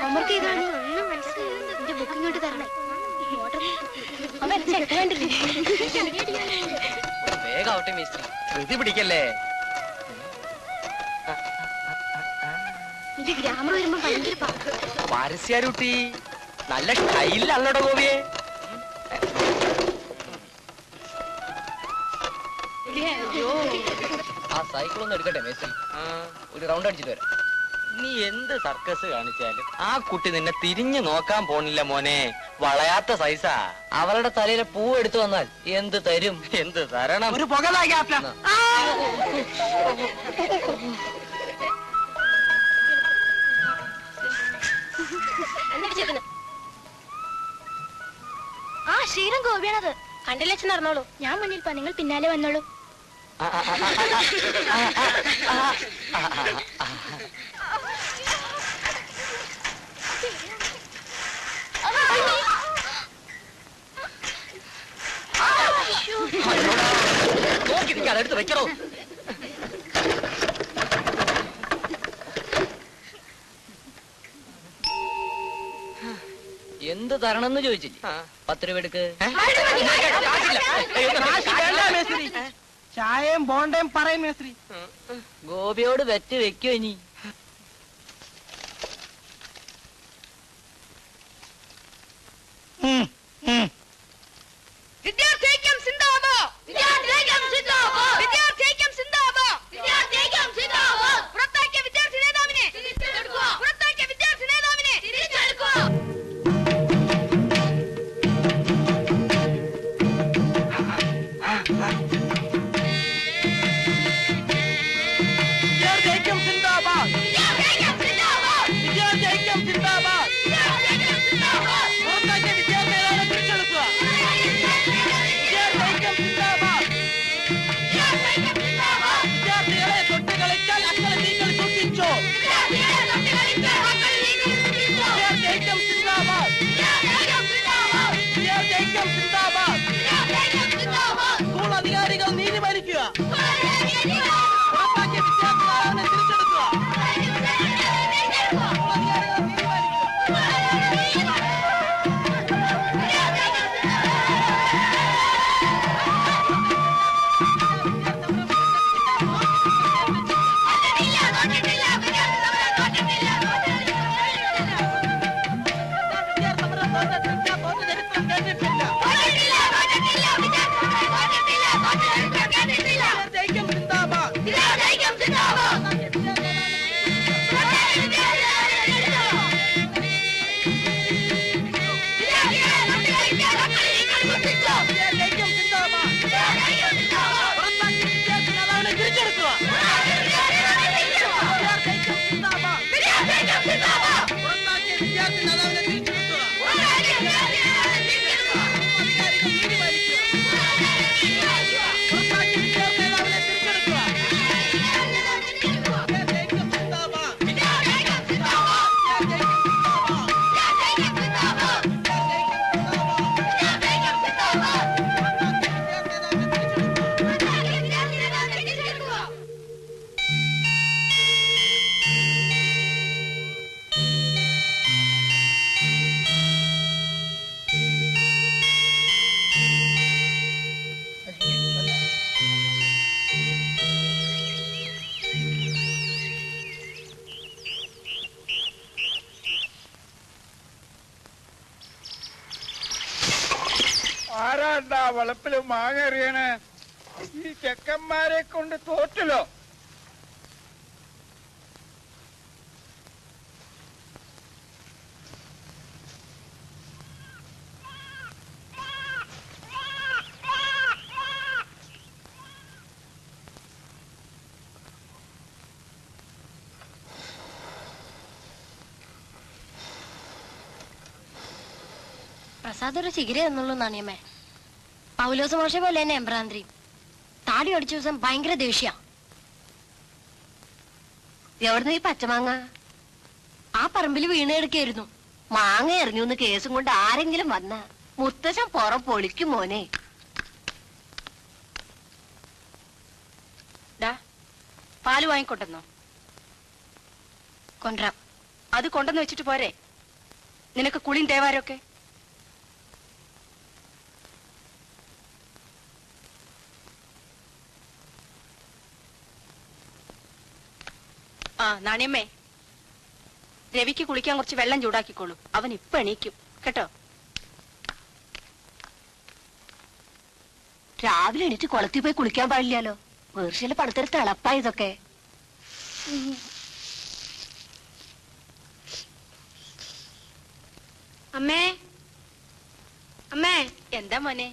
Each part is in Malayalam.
ഹോംവർക്ക് ചെയ്താണ് ഒന്നും മനസ്സിലായില്ല. എന്റെ ബുക്ക് ഇങ്ങോട്ട് തരണേ. വേഗാവട്ടെ മിസ്ത്രി, ധൃതി പിടിക്കല്ലേ. ഇത് ഗ്രാമർ വരുമ്പോ ഭയങ്കര പരസ്യാരുട്ടി നല്ല സ്റ്റൈലിലല്ലടോ ഗോപിയെ. ആ സൈക്കിൾ ഒന്ന് എടുക്കട്ടെ മേസ്ത്രി, ഒരു റൗണ്ട് അടിച്ചിട്ട് വരാം. നീ എന്ത് സർക്കസ് കാണിച്ചാലും ആ കുട്ടി നിന്നെ തിരിഞ്ഞു നോക്കാൻ പോണില്ല മോനെ. വളയാത്ത സൈസാ. അവളുടെ തലയിലെ പൂ എടുത്തു വന്നാൽ എന്ത് തരും? എന്ത് തരണം? ഒരു പുക. ആ ശ്രീരം ഗോപിയാണത്. കണ്ടില്ലച്ചൻ നടന്നോളൂ. ഞാൻ മുന്നിൽ പോ, നിങ്ങൾ പിന്നാലെ വന്നോളൂ. നോക്കി നിൽക്കാതെ എടുത്ത് വെക്കണോ? എന്ത് തരണമെന്ന് ചോദിച്ചില്ലേ? 10 രൂപ എടുക്ക്. ചായയും ബോണ്ടയും പറയും മേസ്ത്രി. ഗോപിയോട് വെറ്റ് വെക്കോ ഇനി? സ്കൂൾ അധികാരികൾ നീതി പാലിക്കുക. പുറത്താക്കിയ വിദ്യാർത്ഥികളെ തിരിച്ചെടുക്കുക. ആരാണ്ടാ വളപ്പില് മാങ്ങ എറിയണ? ഈ ചെക്കന്മാരെ കൊണ്ട് തോറ്റല്ലോ. പ്രസാദ് ഒരു ചിഗിരി എന്നുള്ളൂ നാണിയമ്മേ. പൗലോസ് മോശ പോലെ തന്നെ എംബ്രാന്തിരി. താടി അടിച്ച ദിവസം ഭയങ്കര ദേഷ്യ. എവിടുന്ന് ഈ പച്ചമാങ്ങ? ആ പറമ്പിൽ വീണെടുക്കായിരുന്നു. മാങ്ങ എറിഞ്ഞു കേസും കൊണ്ട് ആരെങ്കിലും വന്ന മുത്തശ്ശൻ പുറം പൊളിക്കും മോനെ. പാല് വാങ്ങിക്കൊണ്ടെന്നോ? കൊണ്ടുവരാം. അത് കൊണ്ടെന്ന് വെച്ചിട്ട് പോരെ? നിനക്ക് കുളിയും തേവാരൊക്കെ? ആ നാണിയമ്മേ, രവിക്ക് കുളിക്കാൻ കുറച്ച് വെള്ളം ചൂടാക്കിക്കോളൂ. അവൻ ഇപ്പൊ എണീക്കും കേട്ടോ. രാവിലെ എണീറ്റ് കുളത്തിൽ പോയി കുളിക്കാൻ പാടില്ലല്ലോ. വേർഷയിലെ പടുത്തെടുത്ത് എളപ്പാ ഇതൊക്കെ. അമ്മേ, അമ്മേ. എന്താ മോനെ?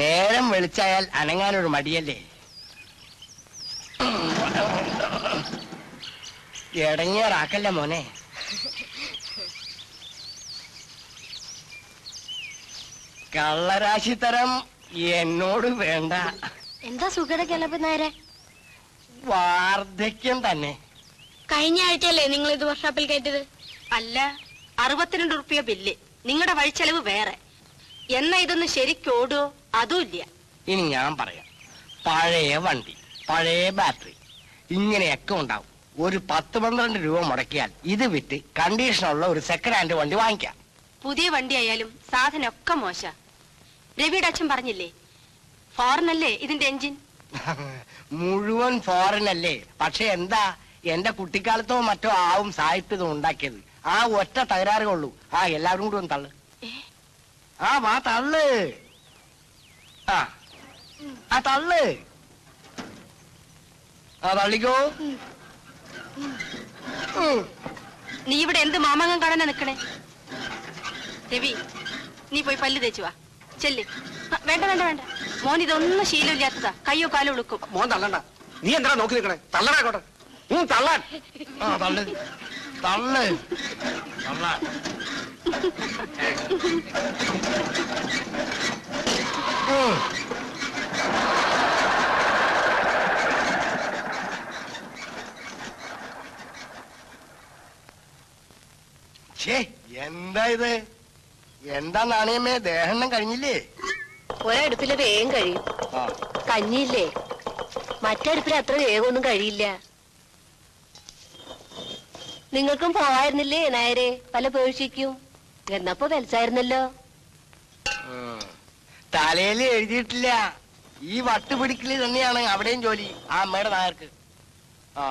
നേരം വെളിച്ചായാൽ അനങ്ങാനൊരു മടിയല്ലേ. ഇടങ്ങിയാറാക്കല്ല മോനെ. കള്ളരാശിത്തരം എന്നോട് വേണ്ട. എന്താ സുഖയുടെ കിളപ്പ് നേരെ? വാർദ്ധക്യം തന്നെ. കഴിഞ്ഞ ആഴ്ചയല്ലേ നിങ്ങൾ ഇത് വർക്ക്ഷോപ്പിൽ കയറ്റിയത്? അല്ല, 62 റുപ്യ ബില്ല്. നിങ്ങളുടെ വഴിച്ചെലവ് വേറെ. എന്നാ ഇതൊന്ന് ശരിക്കോടോ? അതും ഇല്ല. ഇനി ഞാൻ പറയാം. പഴയ വണ്ടി, പഴയ ബാറ്ററി, ഇങ്ങനെയൊക്കെ ഉണ്ടാവും. ഒരു 10-12 രൂപ മുടക്കിയാൽ ഇത് വിറ്റ് കണ്ടീഷനുള്ള ഒരു സെക്കൻഡ് ഹാൻഡ് വണ്ടി വാങ്ങിക്കാം. പുതിയ വണ്ടി ആയാലും സാധനമൊക്കെ മോശ. രവിയുടെ അച്ഛൻ പറഞ്ഞില്ലേ, ഫോറിനല്ലേ ഇതിന്റെ എഞ്ചിൻ? മുഴുവൻ ഫോറിൻ അല്ലേ. പക്ഷെ എന്താ, എന്റെ കുട്ടിക്കാലത്തോ മറ്റോ ആവും സാഹിത്യം ഉണ്ടാക്കിയത്. ആ ഒറ്റ തകരാറേ ഉള്ളൂ. ആ എല്ലാവരും കൂടി ഒന്ന് തള്ളു. ആ വാ തള്ളു. ആ തള്ളു. ആ തള്ളിക്കോ. നീ ഇവിടെ എന്ത് മാമങ്ങം കാണാനാ നിക്കണേ? രവി, നീ പോയി പല്ല് തേച്ചു വാ. ചെല്ല്. വേണ്ട വേണ്ട വേണ്ട മോൻ, ഇതൊന്നും ശീലമില്ലാത്തതാ. കയ്യോ കാലോ ഉളുക്കും. മോൻ തള്ളണ്ട. നീ എന്താ നോക്കി നിൽക്കണേ? തള്ളടാക്കോട്ടെ. തള്ളാൻ. ആ തള്ളു തള്ളു തള്ളാൻ. എന്താ ഇത്? എന്താ നാണയമ്മേ, ദേഹണ്ണം കഴിഞ്ഞില്ലേ? ഒരടുപ്പില് വേഗം കഴിയും. കഞ്ഞിയില്ലേ, മറ്റടുപ്പിൽ അത്ര വേഗമൊന്നും കഴിയില്ല. നിങ്ങൾക്കും പോവായിരുന്നില്ലേ നായരെ പല പേഴ്ചയ്ക്കും? എന്നപ്പോ വലിച്ചായിരുന്നല്ലോ. തലയിൽ എഴുതിയിട്ടില്ല. ഈ വട്ടുപിടിക്കല് തന്നെയാണ് അവിടെയും ജോലി ആ അമ്മയുടെ നായർക്ക്. ആ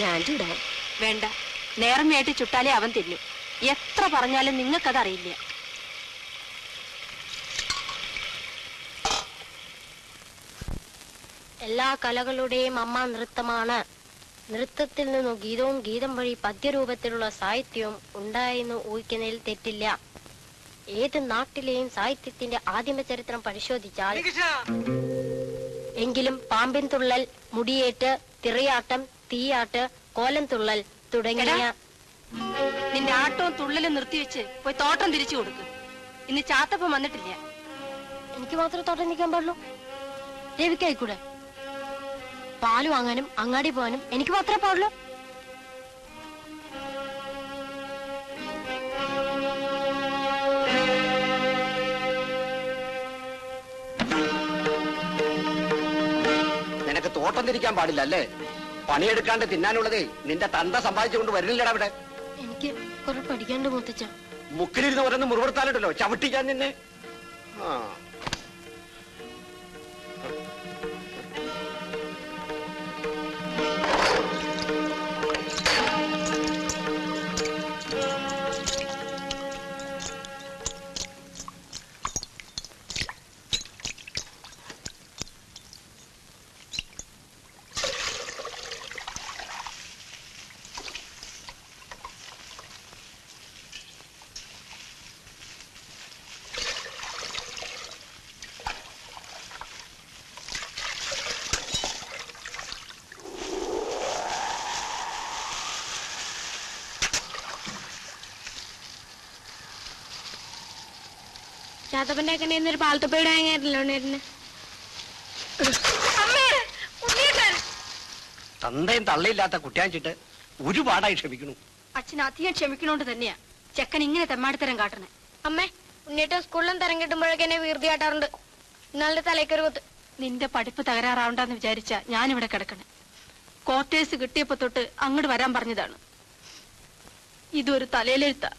ഞാൻ ചുടാം. വേണ്ട, നേർമയായിട്ട് ചുട്ടാലേ അവൻ തിന്നും. എത്ര പറഞ്ഞാലും നിങ്ങൾക്കതറിയില്ല. എല്ലാ കലകളുടെയും അമ്മ നൃത്തമാണ്. നൃത്തത്തിൽ നിന്നു ഗീതവും ഗീതം വഴി പദ്യരൂപത്തിലുള്ള സാഹിത്യവും ഉണ്ടായെന്ന് ഊഹിക്കുന്നതിൽ തെറ്റില്ല. ഏത് നാട്ടിലെയും സാഹിത്യത്തിന്റെ ആദിമ ചരിത്രം പരിശോധിച്ചാൽ എങ്കിലും പാമ്പിൻ തുള്ളൽ, മുടിയേറ്റ്, തിറയാട്ടം, തീയാട്ട്, കോലം തുള്ളൽ തുടങ്ങിയ നിന്റെ ആട്ടവും തുള്ളലും നിർത്തിവെച്ച് പോയി തോട്ടം തിരിച്ചു കൊടുക്കും. ഇന്ന് ചാത്തപ്പം വന്നിട്ടില്ല. എനിക്ക് മാത്രമേ തോട്ടം നിൽക്കാൻ പാടുള്ളൂ? രവിക്കായിക്കൂടെ? പാല് വാങ്ങാനും അങ്ങാടി പോകാനും എനിക്ക് മാത്രമേ പാടുള്ളൂ. നിനക്ക് തോട്ടം തിരിക്കാൻ പാടില്ല അല്ലേ? പണിയെടുക്കാണ്ട് തിന്നാനുള്ളതേ നിന്റെ തന്ത സമ്പാദിച്ചുകൊണ്ട് വരുന്നില്ലടാ അവിടെ. എനിക്ക് കുറെ പഠിക്കാണ്ട് മുത്തച്ഛ. മുക്കിലിരുന്ന് ഓരോന്ന് മുറിവെടുത്താലുണ്ടല്ലോ ചവിട്ടിക്കാൻ നിന്നെ. ആ ചാത്തപ്പന്റെ കണ്ണിൽ ഒരു പാലത്തപ്പയുടെ വാങ്ങിയായിരുന്നല്ലോ ഉണ്ണീട്ടന്. തന്തയും തള്ളയില്ലാത്ത കുട്ടിയാച്ചിട്ട് ഒരുപാടായി ക്ഷമിക്കണു. അച്ഛൻ അധികം ക്ഷമിക്കണോണ്ട് തന്നെയാ ചെക്കൻ ഇങ്ങനെ തെമ്മാടിത്തരം കാട്ടണേ. അമ്മേ, ഉണ്ണീട്ടൻ സ്കൂളിലും തരം കിട്ടുമ്പോഴൊക്കെ എന്നെ വീർത്തി കാട്ടാറുണ്ട്. ഇന്നാളുടെ തലയ്ക്കൊരു കൊത്ത്. നിന്റെ പഠിപ്പ് തകരാറാവണ്ടെന്ന് വിചാരിച്ച ഞാനിവിടെ കിടക്കണേ. ക്വാർട്ടേഴ്സ് കിട്ടിയപ്പോ തൊട്ട് അങ്ങോട്ട് വരാൻ പറഞ്ഞതാണ്. ഇതൊരു തലയിലെഴുത്താ.